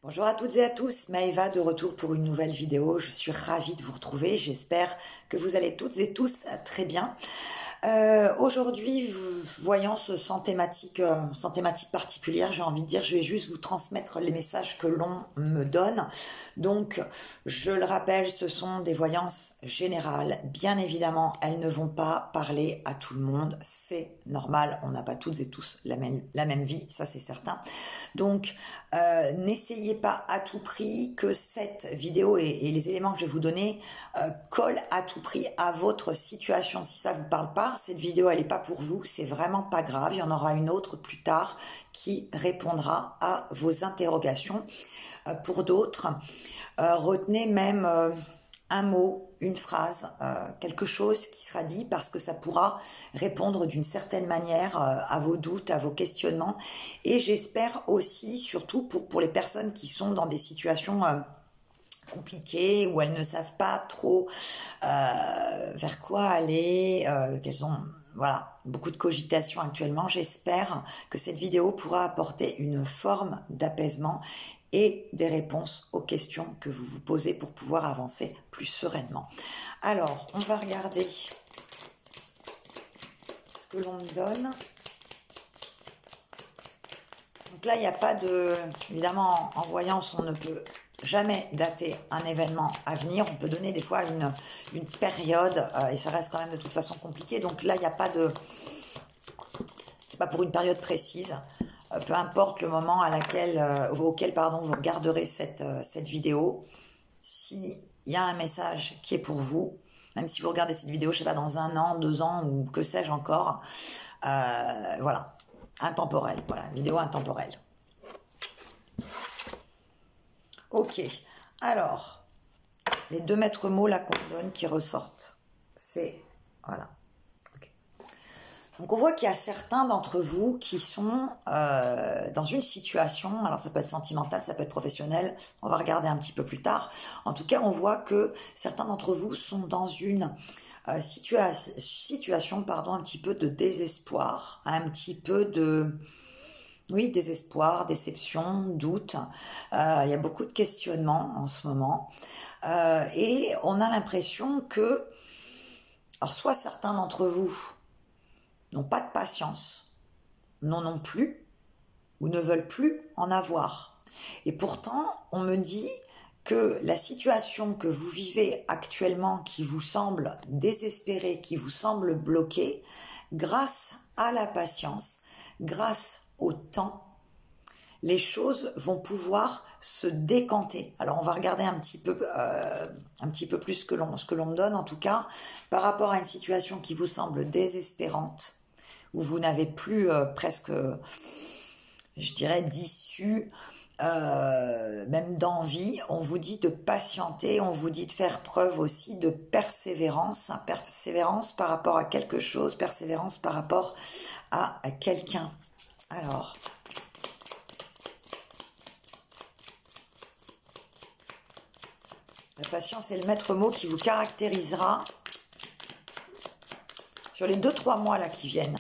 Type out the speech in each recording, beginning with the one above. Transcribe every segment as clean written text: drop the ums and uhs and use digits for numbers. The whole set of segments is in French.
Bonjour à toutes et à tous, Maëva de retour pour une nouvelle vidéo. Je suis ravie de vous retrouver, j'espère que vous allez toutes et tous très bien. Aujourd'hui, voyance sans thématique particulière, j'ai envie de dire, je vais juste vous transmettre les messages que l'on me donne. Donc, je le rappelle, ce sont des voyances générales. Bien évidemment, elles ne vont pas parler à tout le monde, c'est normal, on n'a pas toutes et tous la même vie, ça c'est certain. Donc, n'essayez pas à tout prix que cette vidéo et les éléments que je vais vous donner collent à tout prix à votre situation. Si ça vous parle pas, cette vidéo elle n'est pas pour vous, c'est vraiment pas grave, il y en aura une autre plus tard qui répondra à vos interrogations. Pour d'autres, retenez même un mot, une phrase, quelque chose qui sera dit parce que ça pourra répondre d'une certaine manière à vos doutes, à vos questionnements. Et j'espère aussi, surtout pour les personnes qui sont dans des situations compliquées, où elles ne savent pas trop vers quoi aller, qu'elles ont voilà, beaucoup de cogitation actuellement, j'espère que cette vidéo pourra apporter une forme d'apaisement et des réponses aux questions que vous vous posez pour pouvoir avancer plus sereinement. Alors, on va regarder ce que l'on me donne. Donc là, il n'y a pas de... Évidemment, en voyance, on ne peut jamais dater un événement à venir. On peut donner des fois une période, et ça reste quand même de toute façon compliqué. Donc là, il n'y a pas de... C'est pas pour une période précise. Peu importe le moment auquel vous regarderez cette vidéo, s'il y a un message qui est pour vous, même si vous regardez cette vidéo, je sais pas, dans 1 an, 2 ans, ou que sais-je encore, voilà, intemporel, voilà, vidéo intemporelle. Ok, alors, les 2 maîtres mots là qu'on donne qui ressortent, c'est, voilà. Donc on voit qu'il y a certains d'entre vous qui sont dans une situation, alors ça peut être sentimental, ça peut être professionnel, on va regarder un petit peu plus tard. En tout cas, on voit que certains d'entre vous sont dans une situation un petit peu de désespoir, un petit peu de... Oui, désespoir, déception, doute. Il y a beaucoup de questionnements en ce moment. Et on a l'impression que... Alors soit certains d'entre vous n'ont pas de patience, non plus, ou ne veulent plus en avoir. Et pourtant, on me dit que la situation que vous vivez actuellement, qui vous semble désespérée, qui vous semble bloquée, grâce à la patience, grâce au temps, les choses vont pouvoir se décanter. Alors, on va regarder un petit peu plus ce que l'on me donne, en tout cas, par rapport à une situation qui vous semble désespérante, où vous n'avez plus presque, je dirais, d'issue, même d'envie. On vous dit de patienter, on vous dit de faire preuve aussi de persévérance, persévérance par rapport à quelque chose, persévérance par rapport à quelqu'un. Alors, la patience est le maître mot qui vous caractérisera sur les 2-3 mois là qui viennent.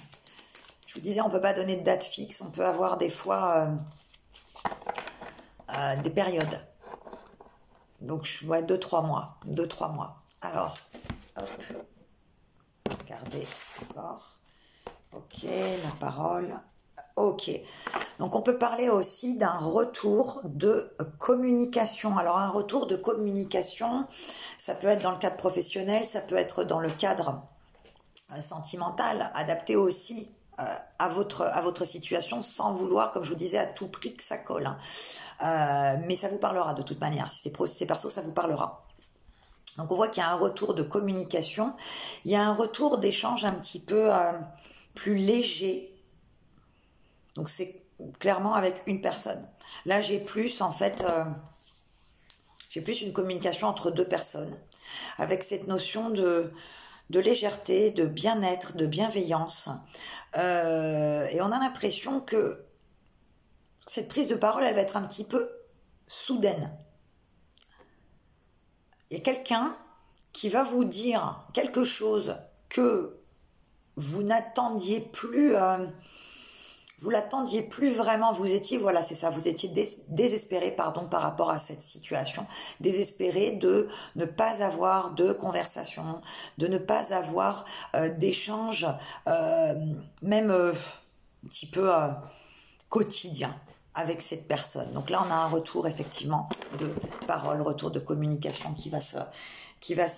Je vous disais, on ne peut pas donner de date fixe, on peut avoir des fois des périodes. Donc, 2-3 mois. 2-3 mois. Alors, hop. Regardez encore. Ok, la parole. Ok. Donc, on peut parler aussi d'un retour de communication. Alors, un retour de communication, ça peut être dans le cadre professionnel, ça peut être dans le cadre sentimental, adapté aussi à votre situation, sans vouloir, comme je vous disais, à tout prix que ça colle. Mais ça vous parlera de toute manière. Si c'est pro, si c'est perso, ça vous parlera. Donc on voit qu'il y a un retour de communication, il y a un retour d'échange un petit peu plus léger. Donc c'est clairement avec une personne. Là j'ai plus en fait, j'ai plus une communication entre 2 personnes, avec cette notion de légèreté, de bien-être, de bienveillance. Et on a l'impression que cette prise de parole, elle va être un petit peu soudaine. Il y a quelqu'un qui va vous dire quelque chose que vous n'attendiez plus, vous l'attendiez plus vraiment, vous étiez, voilà, c'est ça, vous étiez désespéré, pardon, par rapport à cette situation, désespéré de ne pas avoir de conversation, de ne pas avoir d'échange, même un petit peu quotidien avec cette personne. Donc là, on a un retour effectivement de parole, retour de communication qui va se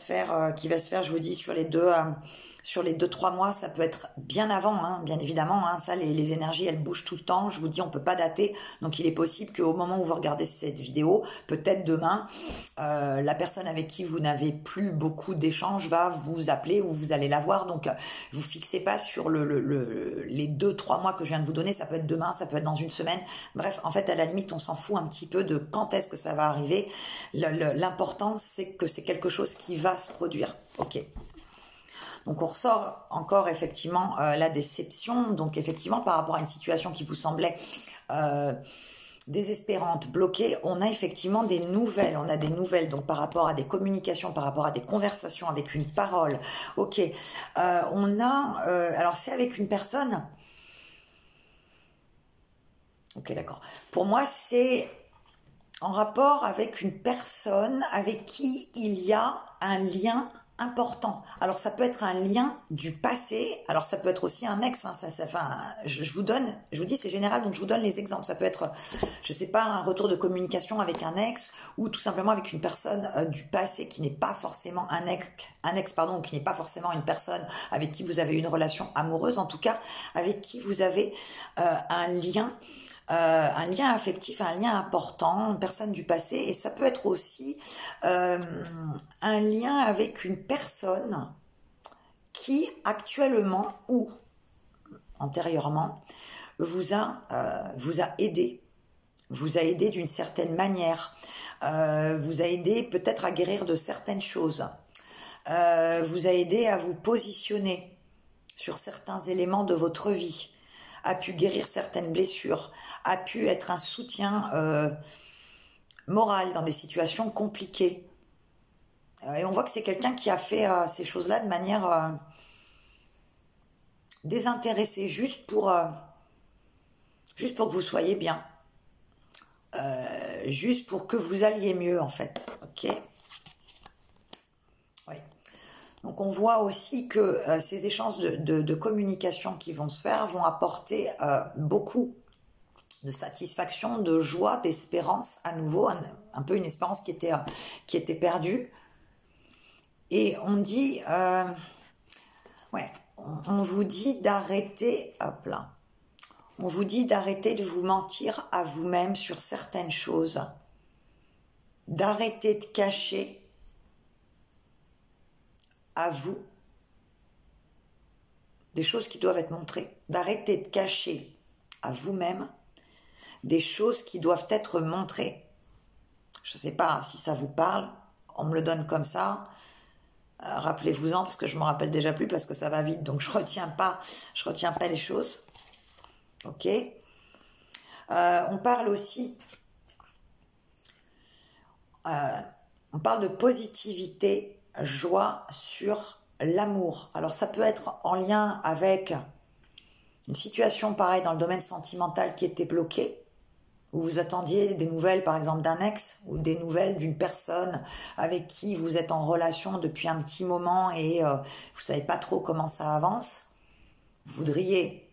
faire, je vous dis, sur les 2-3 mois. Ça peut être bien avant, hein, bien évidemment, hein, ça, les énergies, elles bougent tout le temps, je vous dis, on peut pas dater, donc il est possible qu'au moment où vous regardez cette vidéo, peut-être demain, la personne avec qui vous n'avez plus beaucoup d'échanges va vous appeler ou vous allez la voir, donc vous fixez pas sur les 2-3 mois que je viens de vous donner, ça peut être demain, ça peut être dans une semaine, bref, en fait, à la limite, on s'en fout un petit peu de quand est-ce que ça va arriver, l'important, c'est que c'est quelque chose qui va se produire, ok. Donc on ressort encore effectivement la déception, donc effectivement par rapport à une situation qui vous semblait désespérante, bloquée, on a effectivement des nouvelles, donc par rapport à des communications, par rapport à des conversations avec une parole, ok, on a, alors c'est avec une personne, ok d'accord, pour moi c'est en rapport avec une personne avec qui il y a un lien important. Alors ça peut être un lien du passé, alors ça peut être aussi un ex, hein, enfin, je vous dis c'est général, donc je vous donne les exemples. Ça peut être, je sais pas, un retour de communication avec un ex ou tout simplement avec une personne du passé qui n'est pas forcément un ex pardon, qui n'est pas forcément une personne avec qui vous avez une relation amoureuse, en tout cas avec qui vous avez un lien affectif, un lien important, une personne du passé, et ça peut être aussi un lien avec une personne qui actuellement ou antérieurement vous a aidé, d'une certaine manière, vous a aidé peut-être à guérir de certaines choses, vous a aidé à vous positionner sur certains éléments de votre vie, a pu guérir certaines blessures, a pu être un soutien moral dans des situations compliquées. Et on voit que c'est quelqu'un qui a fait ces choses-là de manière désintéressée, juste pour que vous soyez bien, juste pour que vous alliez mieux en fait, ok ? Oui. Donc on voit aussi que ces échanges de communication qui vont se faire vont apporter beaucoup de satisfaction, de joie, d'espérance à nouveau, un peu une espérance qui était perdue. Et on dit, on vous dit d'arrêter, hop là, on vous dit d'arrêter de vous mentir à vous-même sur certaines choses, d'arrêter de cacher à vous des choses qui doivent être montrées, d'arrêter de cacher à vous-même des choses qui doivent être montrées. Je ne sais pas si ça vous parle, on me le donne comme ça, rappelez-vous-en parce que je ne me rappelle déjà plus parce que ça va vite, donc je retiens pas les choses, ok. On parle aussi, on parle de positivité, joie sur l'amour. Alors ça peut être en lien avec une situation pareille dans le domaine sentimental qui était bloquée, où vous attendiez des nouvelles par exemple d'un ex ou des nouvelles d'une personne avec qui vous êtes en relation depuis un petit moment et vous savez pas trop comment ça avance, vous voudriez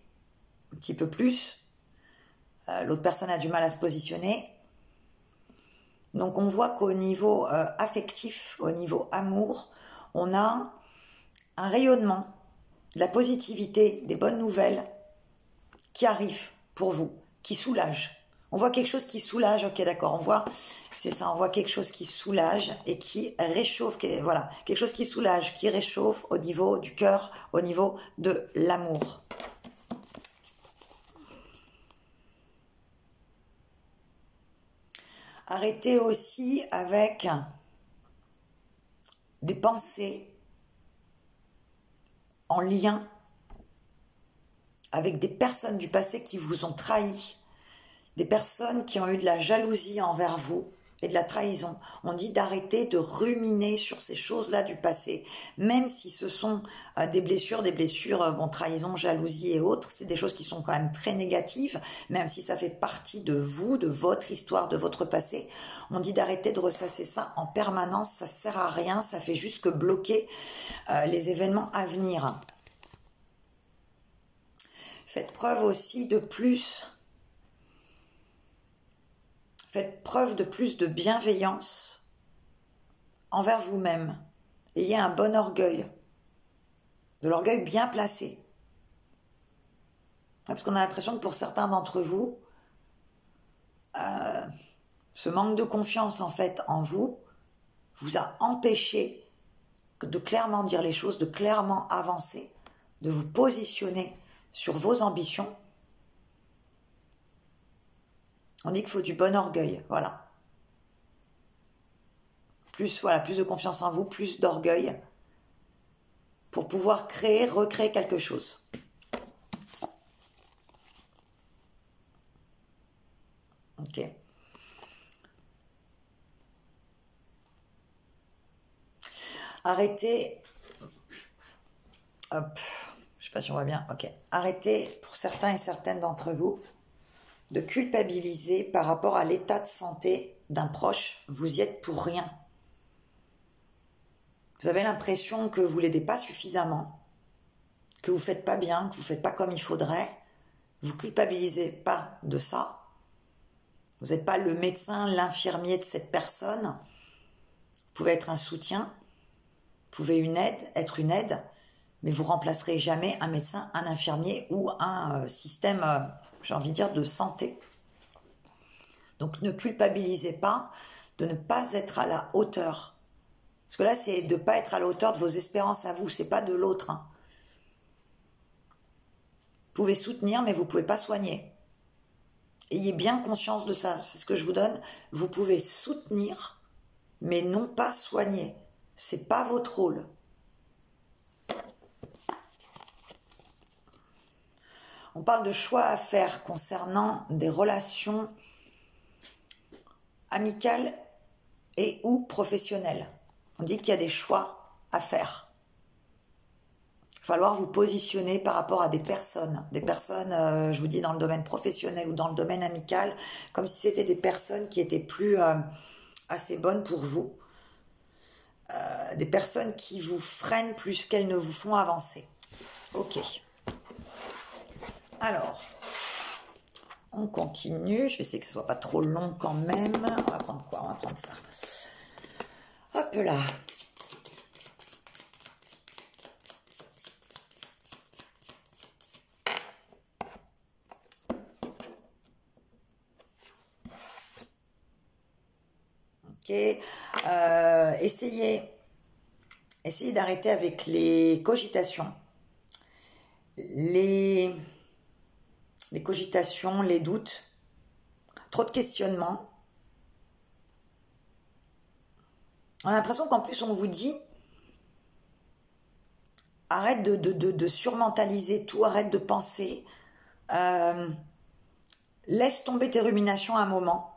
un petit peu plus, l'autre personne a du mal à se positionner. Donc on voit qu'au niveau affectif, au niveau amour, on a un rayonnement, de la positivité, des bonnes nouvelles qui arrivent pour vous, qui soulagent. On voit quelque chose qui soulage, ok d'accord, on voit, c'est ça, on voit quelque chose qui soulage et qui réchauffe, voilà, quelque chose qui soulage, qui réchauffe au niveau du cœur, au niveau de l'amour. Arrêtez aussi avec des pensées en lien avec des personnes du passé qui vous ont trahi, des personnes qui ont eu de la jalousie envers vous et de la trahison. On dit d'arrêter de ruminer sur ces choses-là du passé, même si ce sont des blessures, bon, trahison, jalousie et autres, c'est des choses qui sont quand même très négatives, même si ça fait partie de vous, de votre histoire, de votre passé. On dit d'arrêter de ressasser ça en permanence, ça sert à rien, ça fait juste que bloquer les événements à venir. Faites preuve aussi de plus... Faites preuve de plus de bienveillance envers vous-même. Ayez un bon orgueil, de l'orgueil bien placé. Parce qu'on a l'impression que pour certains d'entre vous, ce manque de confiance en fait en vous a empêché de clairement dire les choses, de clairement avancer, de vous positionner sur vos ambitions. On dit qu'il faut du bon orgueil, voilà. Plus de confiance en vous, plus d'orgueil pour pouvoir recréer quelque chose. Ok. Arrêtez. Hop. Je sais pas si on voit bien. Ok. Arrêtez, pour certains et certaines d'entre vous, de culpabiliser par rapport à l'état de santé d'un proche. Vous y êtes pour rien. Vous avez l'impression que vous l'aidez pas suffisamment, que vous faites pas bien, que vous faites pas comme il faudrait. Vous culpabilisez pas de ça. Vous n'êtes pas le médecin, l'infirmier de cette personne. Vous pouvez être un soutien, vous pouvez être une aide, mais vous remplacerez jamais un médecin, un infirmier ou un système, j'ai envie de dire, de santé. Donc ne culpabilisez pas de ne pas être à la hauteur. Parce que là, c'est de ne pas être à la hauteur de vos espérances à vous, c'est pas de l'autre. Hein. Vous pouvez soutenir, mais vous ne pouvez pas soigner. Ayez bien conscience de ça, c'est ce que je vous donne. Vous pouvez soutenir, mais non pas soigner. C'est pas votre rôle. On parle de choix à faire concernant des relations amicales et ou professionnelles. On dit qu'il y a des choix à faire. Il va falloir vous positionner par rapport à des personnes. Des personnes, je vous dis, dans le domaine professionnel ou dans le domaine amical, comme si c'était des personnes qui étaient plus assez bonnes pour vous. Des personnes qui vous freinent plus qu'elles ne vous font avancer. Ok. Alors, on continue. Je vais essayer que ce ne soit pas trop long quand même. On va prendre quoi? On va prendre ça. Hop là. Ok. Essayez d'arrêter avec les cogitations. Les cogitations, les doutes, trop de questionnements. On a l'impression qu'en plus on vous dit arrête de surmentaliser tout, arrête de penser, laisse tomber tes ruminations un moment.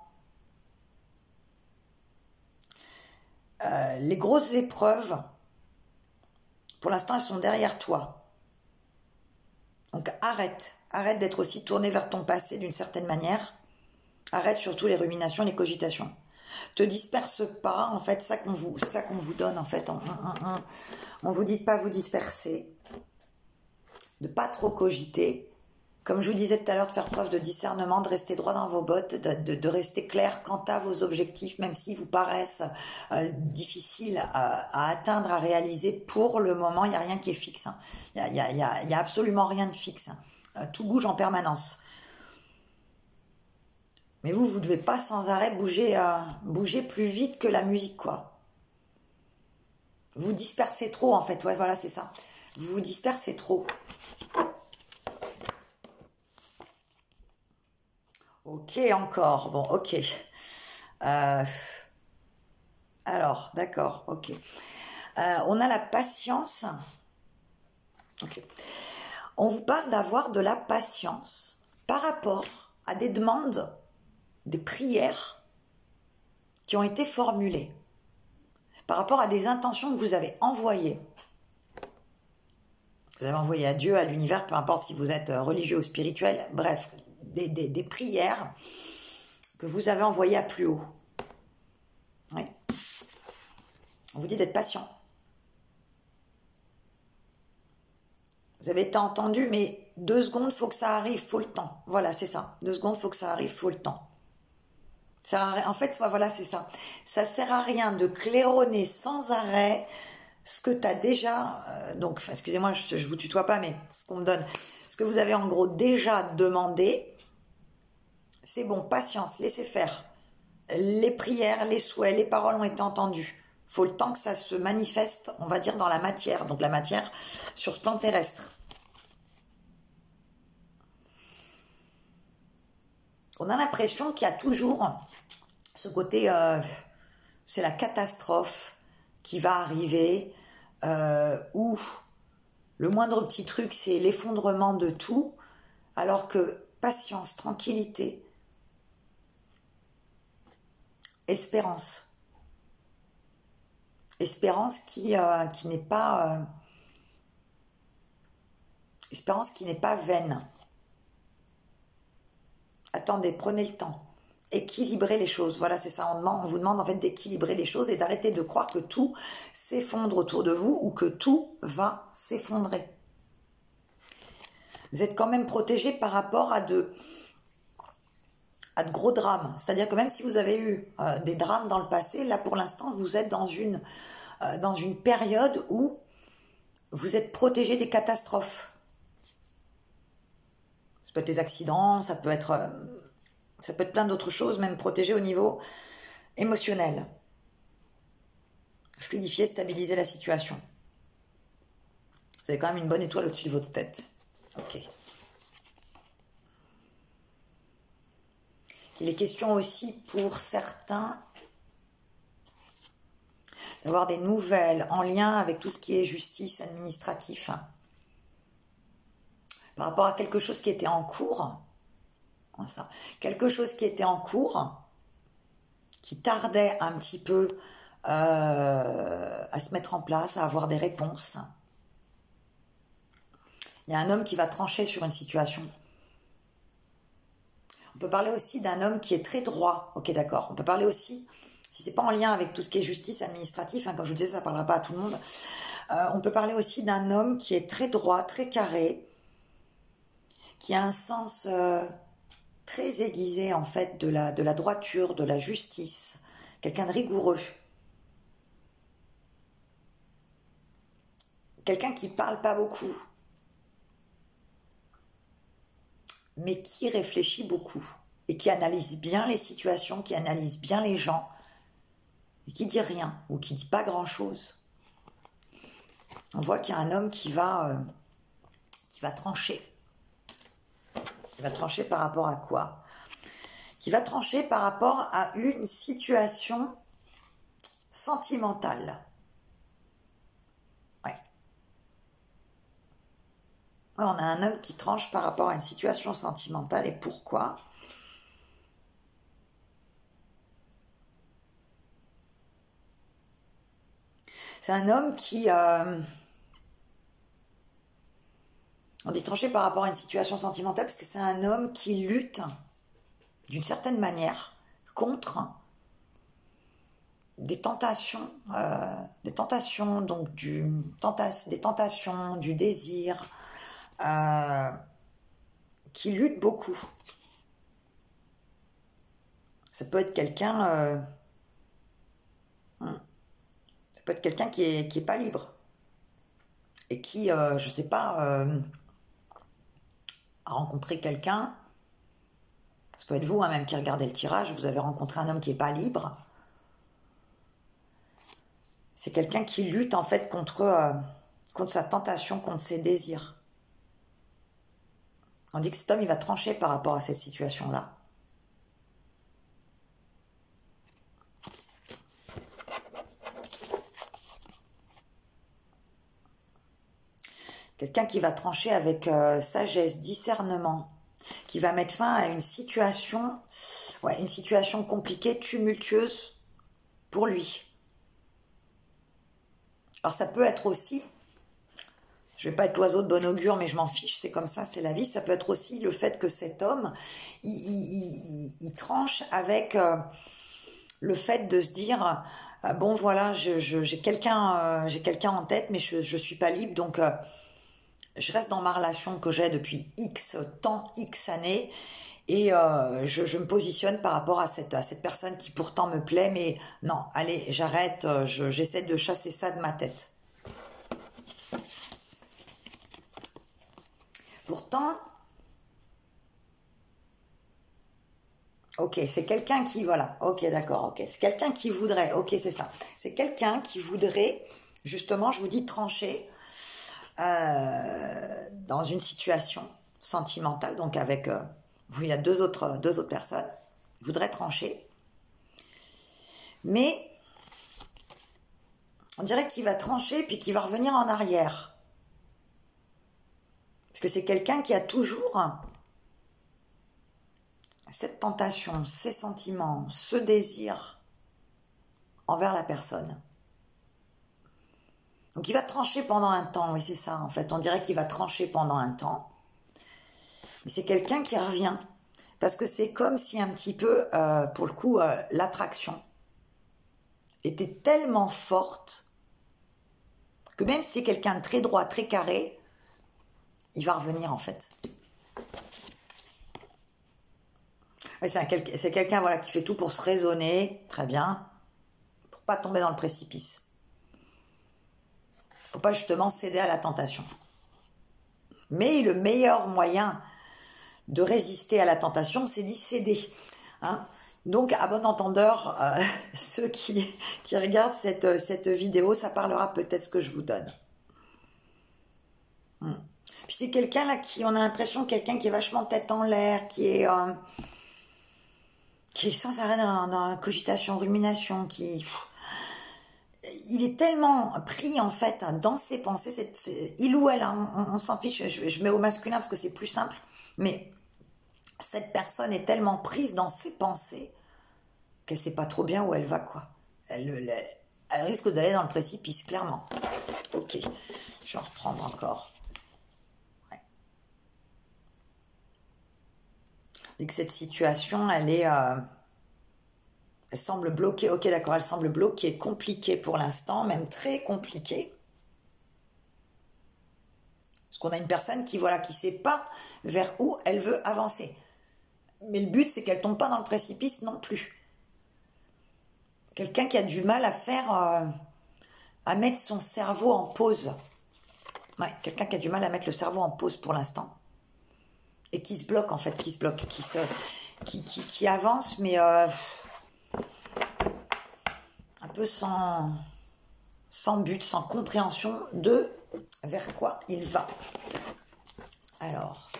Les grosses épreuves, pour l'instant elles sont derrière toi. Donc arrête d'être aussi tourné vers ton passé d'une certaine manière. Arrête surtout les ruminations, les cogitations. Te disperse pas, en fait, ça qu'on vous donne, en fait. On vous dit de pas vous disperser, de pas trop cogiter. Comme je vous disais tout à l'heure, de faire preuve de discernement, de rester droit dans vos bottes, de rester clair quant à vos objectifs, même s'ils vous paraissent difficiles à atteindre, à réaliser. Pour le moment, il n'y a rien qui est fixe. Hein. Il y a absolument rien de fixe. Hein. Tout bouge en permanence. Mais vous ne devez pas sans arrêt bouger plus vite que la musique, quoi. Vous dispersez trop, en fait. Ouais, voilà, c'est ça. Vous vous dispersez trop. Ok, encore. Bon, ok. Alors, d'accord, ok. On a la patience. Ok. On vous parle d'avoir de la patience par rapport à des demandes, des prières qui qui ont été formulées, par rapport à des intentions que vous avez envoyées. Vous avez envoyé à Dieu, à l'univers, peu importe si vous êtes religieux ou spirituel, bref, des prières que vous avez envoyées à plus haut. Oui. On vous dit d'être patient. Vous avez été entendu, mais 2 secondes, faut que ça arrive, faut le temps. Voilà, c'est ça. 2 secondes, faut que ça arrive, faut le temps. En fait, voilà, c'est ça. Ça sert à rien de claironner sans arrêt ce que tu as déjà... donc, excusez-moi, je vous tutoie pas, mais ce qu'on me donne. Ce que vous avez en gros déjà demandé, c'est bon, patience, laissez faire. Les prières, les souhaits, les paroles ont été entendues. Il faut le temps que ça se manifeste, on va dire, dans la matière. Donc la matière sur ce plan terrestre. On a l'impression qu'il y a toujours ce côté, c'est la catastrophe qui va arriver, où le moindre petit truc, c'est l'effondrement de tout, alors que patience, tranquillité, espérance. Espérance qui n'est pas vaine. Attendez, prenez le temps. Équilibrez les choses. Voilà, c'est ça. On vous demande en fait d'équilibrer les choses et d'arrêter de croire que tout s'effondre autour de vous ou que tout va s'effondrer. Vous êtes quand même protégé par rapport à de gros drames. C'est-à-dire que même si vous avez eu des drames dans le passé, là pour l'instant vous êtes dans une période où vous êtes protégé des catastrophes. Ça peut être des accidents, ça peut être plein d'autres choses, même protégé au niveau émotionnel. Fluidifier, stabiliser la situation. Vous avez quand même une bonne étoile au-dessus de votre tête. Ok. Il est question aussi pour certains d'avoir des nouvelles en lien avec tout ce qui est justice administratif. Par rapport à quelque chose qui était en cours, ça, quelque chose qui était en cours, qui tardait un petit peu à se mettre en place, à avoir des réponses. Il y a un homme qui va trancher sur une situation. On peut parler aussi d'un homme qui est très droit. Ok, d'accord. On peut parler aussi, si c'est pas en lien avec tout ce qui est justice administrative, comme je vous disais, ça ne parlera pas à tout le monde. On peut parler aussi d'un homme qui est très droit, très carré, qui a un sens très aiguisé en fait de la droiture, de la justice, quelqu'un de rigoureux, quelqu'un qui parle pas beaucoup, mais qui réfléchit beaucoup et qui analyse bien les situations, qui analyse bien les gens et qui dit rien ou qui dit pas grand chose. On voit qu'il y a un homme qui va trancher. Il va trancher par rapport à quoi? Qui va trancher par rapport à une situation sentimentale. Ouais. On a un homme qui tranche par rapport à une situation sentimentale. Et pourquoi? C'est un homme qui... on dit trancher par rapport à une situation sentimentale parce que c'est un homme qui lutte d'une certaine manière contre des tentations, donc des tentations, du désir, qui lutte beaucoup. Ça peut être quelqu'un, qui est pas libre et qui, je sais pas, a rencontré quelqu'un. Ça peut être vous, même qui regardez le tirage, vous avez rencontré un homme qui n'est pas libre. C'est quelqu'un qui lutte en fait contre sa tentation, contre ses désirs. On dit que cet homme, il va trancher par rapport à cette situation-là. Quelqu'un qui va trancher avec sagesse, discernement, qui va mettre fin à une situation compliquée, tumultueuse, pour lui. Alors ça peut être aussi, je vais pas être l'oiseau de bon augure, mais je m'en fiche, c'est comme ça, c'est la vie. Ça peut être aussi le fait que cet homme, il tranche avec le fait de se dire, bon voilà, j'ai quelqu'un en tête, mais je suis pas libre, donc je reste dans ma relation que j'ai depuis X temps, X années, et je me positionne par rapport à cette personne qui pourtant me plaît, mais non, allez, j'arrête, j'essaie de chasser ça de ma tête. Pourtant, ok, c'est quelqu'un qui, voilà, ok, d'accord, ok, c'est quelqu'un qui voudrait, ok, c'est ça, c'est quelqu'un qui voudrait, justement, je vous dis, trancher dans une situation sentimentale, donc avec, où il y a deux autres personnes, il voudrait trancher, mais on dirait qu'il va trancher, puis qu'il va revenir en arrière. Parce que c'est quelqu'un qui a toujours cette tentation, ces sentiments, ce désir envers la personne. Donc il va trancher pendant un temps, oui c'est ça en fait, on dirait qu'il va trancher pendant un temps. Mais c'est quelqu'un qui revient, parce que c'est comme si un petit peu, pour le coup, l'attraction était tellement forte que même si c'est quelqu'un de très droit, très carré, il va revenir en fait. C'est quelqu'un voilà, qui fait tout pour se raisonner, très bien, pour pas tomber dans le précipice. Faut pas justement céder à la tentation. Mais le meilleur moyen de résister à la tentation, c'est d'y céder. Hein. Donc, à bon entendeur, ceux qui regardent cette vidéo, ça parlera peut-être ce que je vous donne. Puis c'est quelqu'un là qui, on a l'impression, quelqu'un qui est vachement tête en l'air, qui est sans arrêt dans la cogitation, rumination, il est tellement pris en fait dans ses pensées, il ou elle, hein, on s'en fiche, je mets au masculin parce que c'est plus simple, mais cette personne est tellement prise dans ses pensées qu'elle sait pas trop bien où elle va, quoi. Elle risque d'aller dans le précipice, clairement. Ok, je vais en reprendre encore. Ouais. Donc cette situation, elle semble bloquée, ok d'accord, elle semble bloquée, compliquée pour l'instant, même très compliquée. Parce qu'on a une personne qui, voilà, qui sait pas vers où elle veut avancer. Mais le but, c'est qu'elle tombe pas dans le précipice non plus. Quelqu'un qui a du mal à faire, à mettre son cerveau en pause. Ouais, quelqu'un qui a du mal à mettre le cerveau en pause pour l'instant. Et qui se bloque, en fait, qui avance, mais un peu sans but, sans compréhension de vers quoi il va. Alors,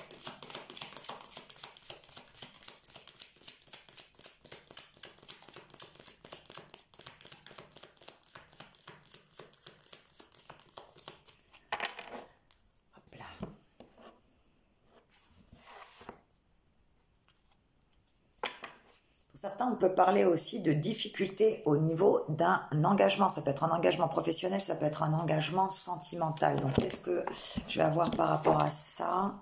hop là. Pour certains, on peut parler aussi de difficultés au niveau d'un engagement. Ça peut être un engagement professionnel, ça peut être un engagement sentimental. Donc, qu'est-ce que je vais avoir par rapport à ça?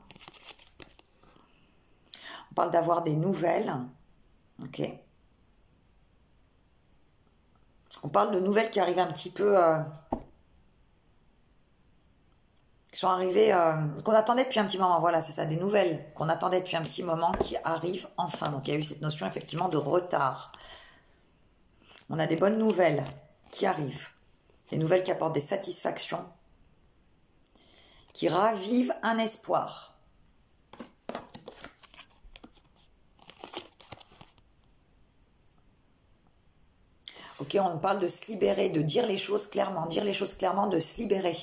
On parle d'avoir des nouvelles. Ok. On parle de nouvelles qui arrivent un petit peu... qui sont arrivées... qu'on attendait depuis un petit moment. Voilà, c'est ça, des nouvelles qu'on attendait depuis un petit moment qui arrivent enfin. Donc, il y a eu cette notion, effectivement, de retard. On a des bonnes nouvelles qui arrivent. Des nouvelles qui apportent des satisfactions. Qui ravivent un espoir. Ok, on parle de se libérer, de dire les choses clairement, de se libérer.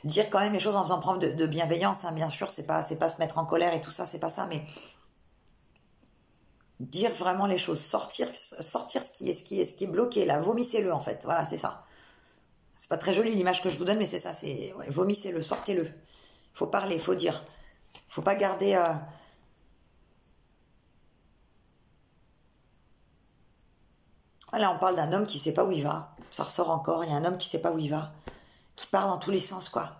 Dire quand même les choses en faisant preuve de bienveillance, hein, bien sûr, c'est pas se mettre en colère et tout ça, c'est pas ça, mais dire vraiment les choses, sortir ce qui est bloqué là, vomissez-le en fait, voilà, c'est ça. C'est pas très joli l'image que je vous donne, mais c'est ça, c'est ouais, vomissez-le, sortez-le. Faut parler, faut dire. Faut pas garder Là, on parle d'un homme qui sait pas où il va. Ça ressort encore. Il y a un homme qui sait pas où il va. Qui part dans tous les sens, quoi.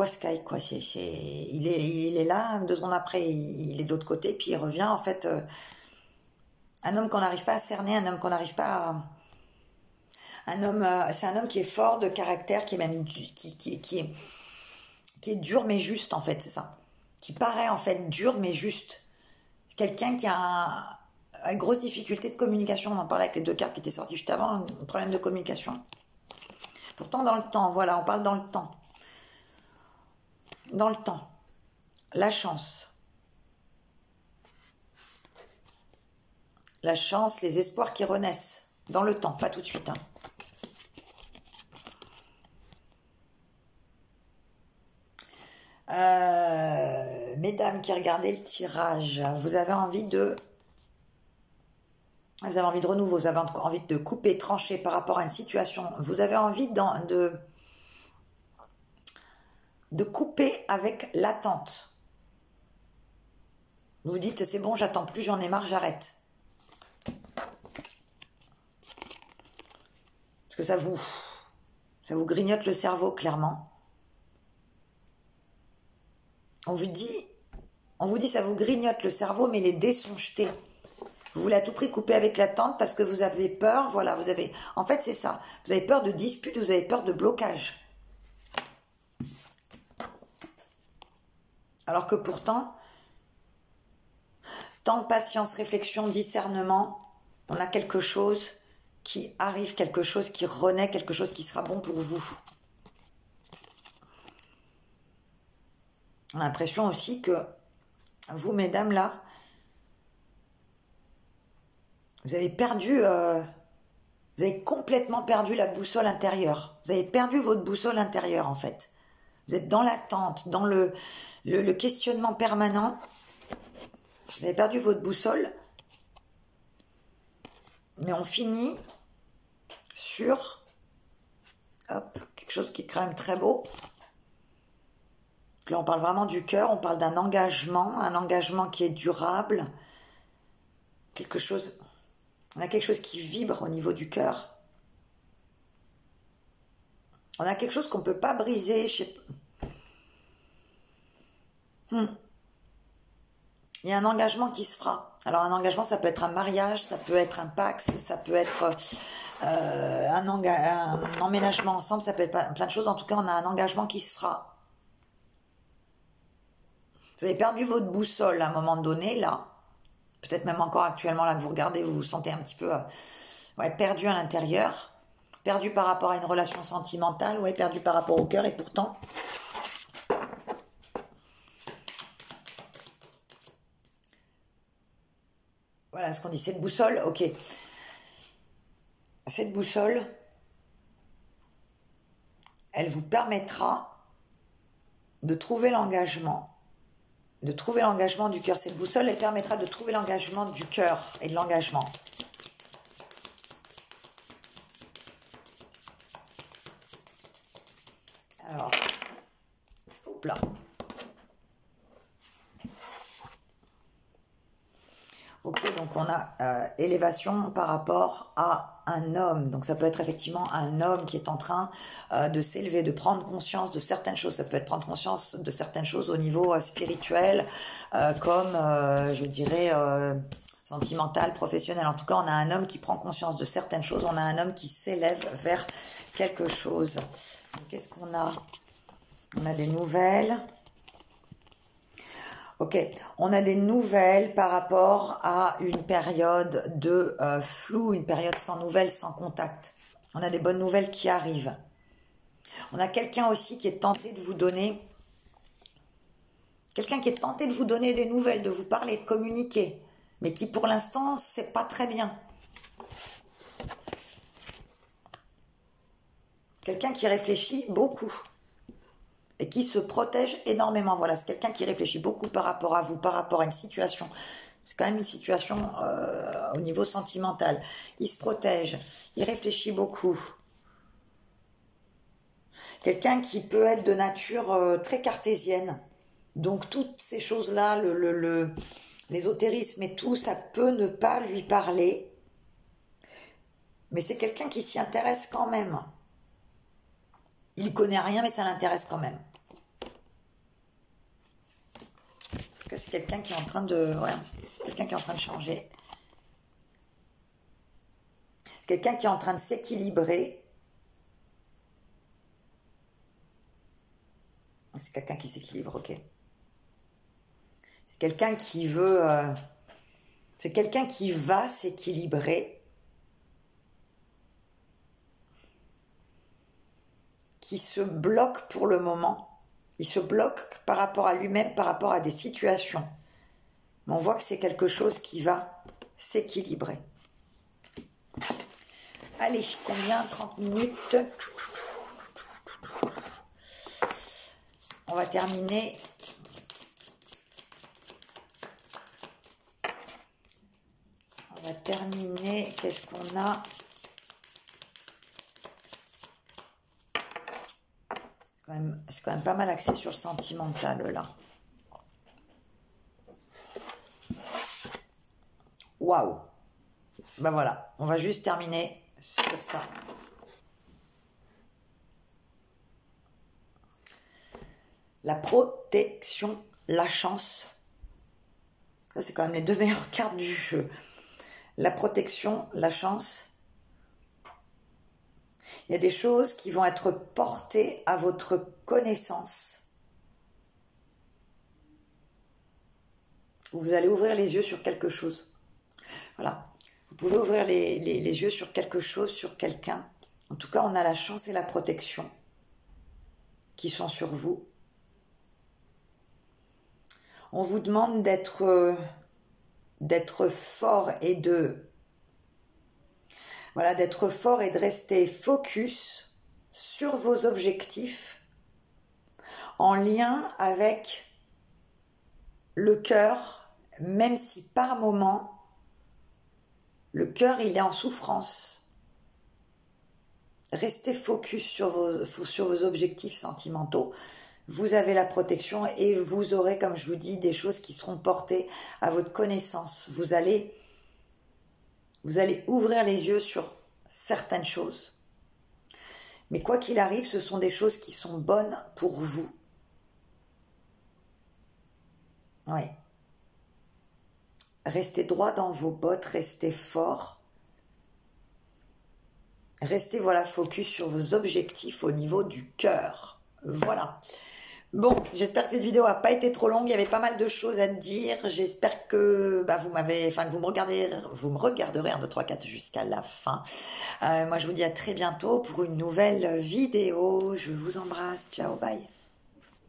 Sky, quoi. Il est là, 2 secondes après, il est de l'autre côté, puis il revient. En fait, un homme qu'on n'arrive pas à cerner, un homme qu'on n'arrive pas à... c'est un homme qui est fort de caractère, qui est même... qui est dur, mais juste, en fait, c'est ça. Qui paraît, en fait, dur, mais juste. Quelqu'un qui a une grosse difficulté de communication. On en parlait avec les 2 cartes qui étaient sorties juste avant, un problème de communication. Pourtant, dans le temps, voilà, on parle dans le temps. Dans le temps. La chance. La chance, les espoirs qui renaissent. Dans le temps, pas tout de suite. Mesdames qui regardez le tirage, vous avez envie de renouveau, vous avez envie de couper, trancher par rapport à une situation, vous avez envie de couper avec l'attente. Vous vous dites, c'est bon, j'attends plus, j'en ai marre, j'arrête. Parce que ça vous grignote le cerveau, clairement. On vous dit, ça vous grignote le cerveau, mais les dés sont jetés. Vous voulez à tout prix couper avec l'attente parce que vous avez peur, voilà, en fait, c'est ça. Vous avez peur de dispute, vous avez peur de blocage. Alors que pourtant, temps, patience, réflexion, discernement, on a quelque chose qui arrive, quelque chose qui renaît, quelque chose qui sera bon pour vous. On a l'impression aussi que vous, mesdames, là, vous avez perdu, vous avez complètement perdu la boussole intérieure. Vous avez perdu votre boussole intérieure, en fait. Vous êtes dans l'attente, dans le questionnement permanent. Vous avez perdu votre boussole. Mais on finit sur quelque chose qui est quand même très beau. Là, on parle vraiment du cœur, on parle d'un engagement, un engagement qui est durable. On a quelque chose qui vibre au niveau du cœur. On a quelque chose qu'on ne peut pas briser. Il y a un engagement qui se fera. Alors un engagement, ça peut être un mariage, ça peut être un pax, ça peut être un emménagement ensemble, ça peut être plein de choses. En tout cas, on a un engagement qui se fera. Vous avez perdu votre boussole à un moment donné, là. Peut-être même encore actuellement, là, que vous regardez, vous vous sentez un petit peu perdu à l'intérieur. Perdu par rapport à une relation sentimentale, perdu par rapport au cœur. Et pourtant, voilà ce qu'on dit, cette boussole, ok. Cette boussole, elle vous permettra de trouver l'engagement. De trouver l'engagement du cœur. Cette boussole, elle permettra de trouver l'engagement du cœur et de l'engagement. Alors, hop là. Ok, donc on a élévation par rapport à un homme. Donc ça peut être effectivement un homme qui est en train de s'élever, de prendre conscience de certaines choses. Ça peut être prendre conscience de certaines choses au niveau spirituel, comme je dirais sentimental, professionnel. En tout cas, on a un homme qui prend conscience de certaines choses. On a un homme qui s'élève vers quelque chose. Qu'est-ce qu'on a? On a des nouvelles. Ok, on a des nouvelles par rapport à une période de flou, une période sans nouvelles, sans contact. On a des bonnes nouvelles qui arrivent. On a quelqu'un aussi qui est tenté de vous donner... Quelqu'un qui est tenté de vous donner des nouvelles, de vous parler, de communiquer, mais qui pour l'instant, c'est pas très bien. Quelqu'un qui réfléchit beaucoup. Et qui se protège énormément. Voilà, c'est quelqu'un qui réfléchit beaucoup par rapport à vous, par rapport à une situation. C'est quand même une situation au niveau sentimental. Il se protège, il réfléchit beaucoup. Quelqu'un qui peut être de nature très cartésienne. Donc toutes ces choses-là, l'ésotérisme et tout, ça peut ne pas lui parler. Mais c'est quelqu'un qui s'y intéresse quand même. Il connaît rien, mais ça l'intéresse quand même. C'est quelqu'un qui est en train de... Ouais, quelqu'un qui est en train de changer. Quelqu'un qui est en train de s'équilibrer. C'est quelqu'un qui s'équilibre, ok. C'est quelqu'un qui veut... c'est quelqu'un qui va s'équilibrer. Qui se bloque pour le moment. Il se bloque par rapport à lui-même, par rapport à des situations. Mais on voit que c'est quelque chose qui va s'équilibrer. Allez, combien? 30 minutes. On va terminer. On va terminer. Qu'est-ce qu'on a? C'est quand même pas mal axé sur le sentimental, là. Waouh! Ben voilà, on va juste terminer sur ça. La protection, la chance. Ça, c'est quand même les deux meilleures cartes du jeu. La protection, la chance. Il y a des choses qui vont être portées à votre connaissance. Vous allez ouvrir les yeux sur quelque chose. Voilà. Vous pouvez ouvrir les yeux sur quelque chose, sur quelqu'un. En tout cas, on a la chance et la protection qui sont sur vous. On vous demande d'être fort et de... Voilà, d'être fort et de rester focus sur vos objectifs en lien avec le cœur, même si par moment, le cœur, il est en souffrance. Restez focus sur vos objectifs sentimentaux. Vous avez la protection et vous aurez, comme je vous dis, des choses qui seront portées à votre connaissance. Vous allez ouvrir les yeux sur certaines choses. Mais quoi qu'il arrive, ce sont des choses qui sont bonnes pour vous. Oui. Restez droit dans vos bottes, restez fort. Restez, voilà, focus sur vos objectifs au niveau du cœur. Voilà. Bon, j'espère que cette vidéo n'a pas été trop longue. Il y avait pas mal de choses à dire. J'espère que vous me regarderez 1, 2, 3, 4 jusqu'à la fin. Moi, je vous dis à très bientôt pour une nouvelle vidéo. Je vous embrasse. Ciao, bye.